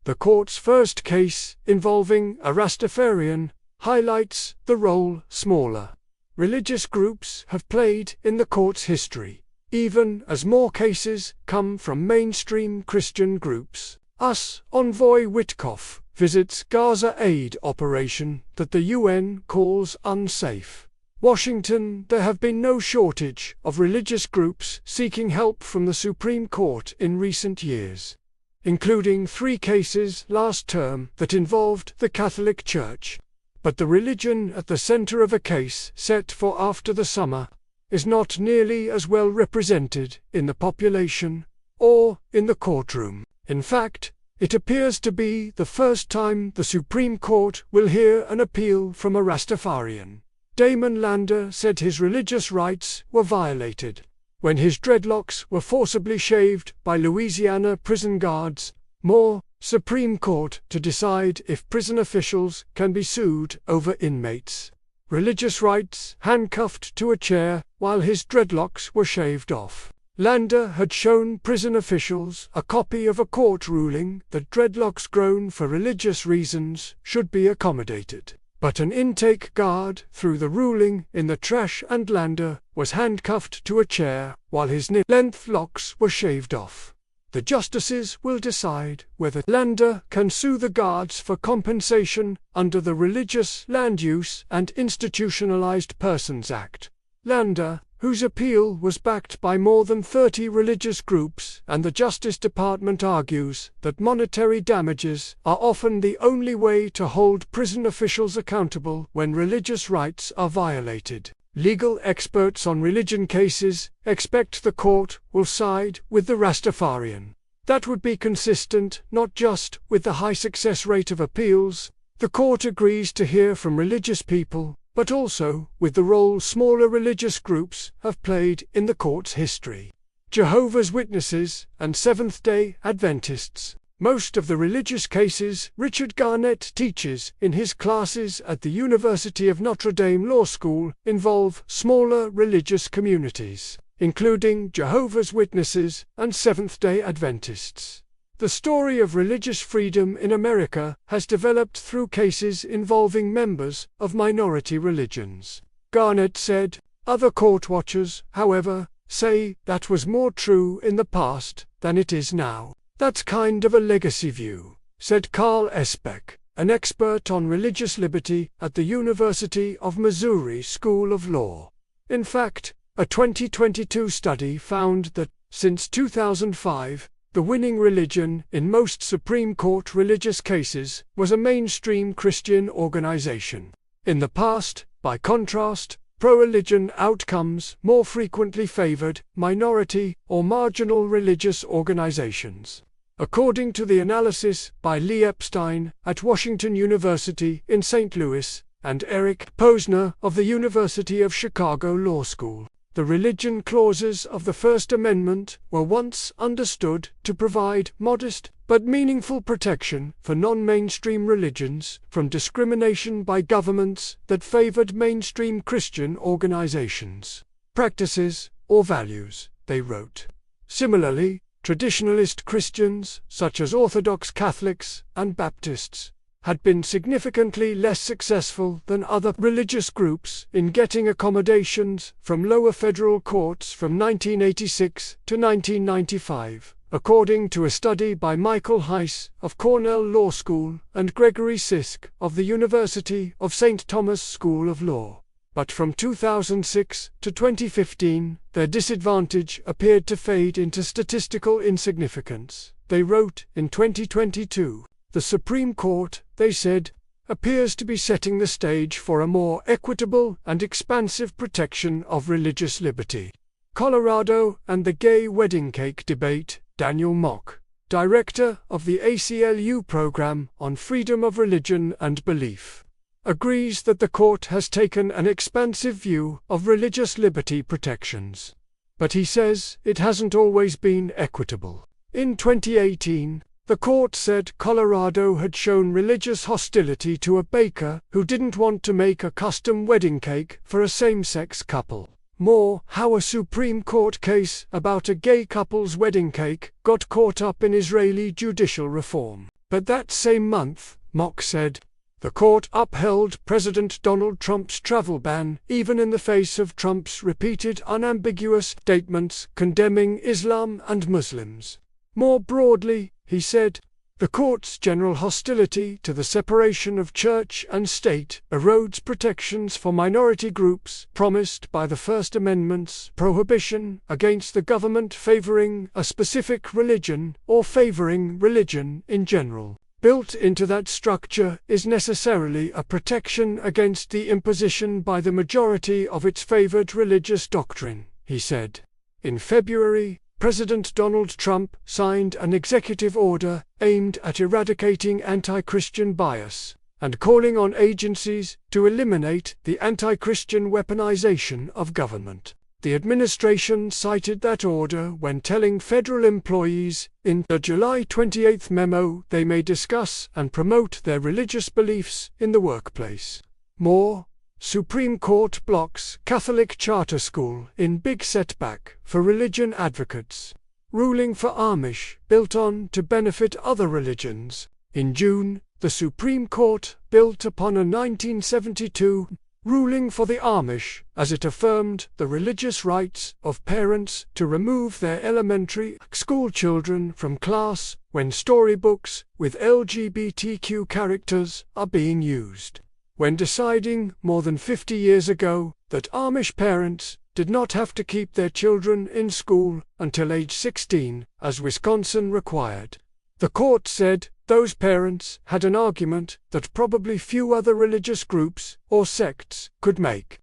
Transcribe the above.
The court's first case, involving a Rastafarian, highlights the role smaller religious groups have played in the court's history, even as more cases come from mainstream Christian groups. US Envoy Witkoff visits Gaza aid operation that the UN calls unsafe. Washington. There have been no shortage of religious groups seeking help from the Supreme Court in recent years, including 3 cases last term that involved the Catholic Church. But the religion at the center of a case set for after the summer is not nearly as well represented in the population or in the courtroom. In fact, it appears to be the first time the Supreme Court will hear an appeal from a Rastafarian. Damon Lander said his religious rights were violated when his dreadlocks were forcibly shaved by Louisiana prison guards. More, Supreme Court to decide if prison officials can be sued over inmates' religious rights handcuffed to a chair while his dreadlocks were shaved off. Lander had shown prison officials a copy of a court ruling that dreadlocks grown for religious reasons should be accommodated. But an intake guard threw the ruling in the trash and Lander was handcuffed to a chair while his knee-length locks were shaved off. The justices will decide whether Lander can sue the guards for compensation under the Religious Land Use and Institutionalized Persons Act. Lander, whose appeal was backed by more than 30 religious groups, and the Justice Department argues that monetary damages are often the only way to hold prison officials accountable when religious rights are violated. Legal experts on religion cases expect the court will side with the Rastafarian. That would be consistent not just with the high success rate of appeals the court agrees to hear from religious people, but also with the role smaller religious groups have played in the court's history. Jehovah's Witnesses and Seventh-day Adventists. Most of the religious cases Richard Garnett teaches in his classes at the University of Notre Dame Law School involve smaller religious communities, including Jehovah's Witnesses and Seventh-day Adventists. The story of religious freedom in America has developed through cases involving members of minority religions. Garnett said, other court watchers, however, say that was more true in the past than it is now. That's kind of a legacy view, said Carl Esbeck, an expert on religious liberty at the University of Missouri School of Law. In fact, a 2022 study found that, since 2005, the winning religion in most Supreme Court religious cases was a mainstream Christian organization. In the past, by contrast, pro-religion outcomes more frequently favored minority or marginal religious organizations. According to the analysis by Lee Epstein at Washington University in St. Louis and Eric Posner of the University of Chicago Law School, the religion clauses of the First Amendment were once understood to provide modest but meaningful protection for non-mainstream religions from discrimination by governments that favored mainstream Christian organizations, practices, or values, they wrote. Similarly, traditionalist Christians, such as Orthodox Catholics and Baptists, had been significantly less successful than other religious groups in getting accommodations from lower federal courts from 1986 to 1995, according to a study by Michael Heiss of Cornell Law School and Gregory Sisk of the University of St. Thomas School of Law. But from 2006 to 2015, their disadvantage appeared to fade into statistical insignificance. They wrote in 2022, the Supreme Court, they said, appears to be setting the stage for a more equitable and expansive protection of religious liberty. Colorado and the gay wedding cake debate. Daniel Mock, director of the ACLU program on freedom of religion and belief, agrees that the court has taken an expansive view of religious liberty protections. But he says it hasn't always been equitable. In 2018, the court said Colorado had shown religious hostility to a baker who didn't want to make a custom wedding cake for a same-sex couple. More, how a Supreme Court case about a gay couple's wedding cake got caught up in Israeli judicial reform. But that same month, Mock said, the court upheld President Donald Trump's travel ban, even in the face of Trump's repeated unambiguous statements condemning Islam and Muslims. More broadly, he said, the court's general hostility to the separation of church and state erodes protections for minority groups promised by the First Amendment's prohibition against the government favoring a specific religion or favoring religion in general. Built into that structure is necessarily a protection against the imposition by the majority of its favored religious doctrine, he said. In February, President Donald Trump signed an executive order aimed at eradicating anti-Christian bias and calling on agencies to eliminate the anti-Christian weaponization of government. The administration cited that order when telling federal employees in the July 28 memo they may discuss and promote their religious beliefs in the workplace. More, Supreme Court blocks Catholic charter school in big setback for religion advocates. Ruling for Amish, built on to benefit other religions. In June, the Supreme Court built upon a 1972 ruling for the Amish as it affirmed the religious rights of parents to remove their elementary school children from class when storybooks with LGBTQ characters are being used. When deciding more than 50 years ago that Amish parents did not have to keep their children in school until age 16, as Wisconsin required. The court said those parents had an argument that probably few other religious groups or sects could make.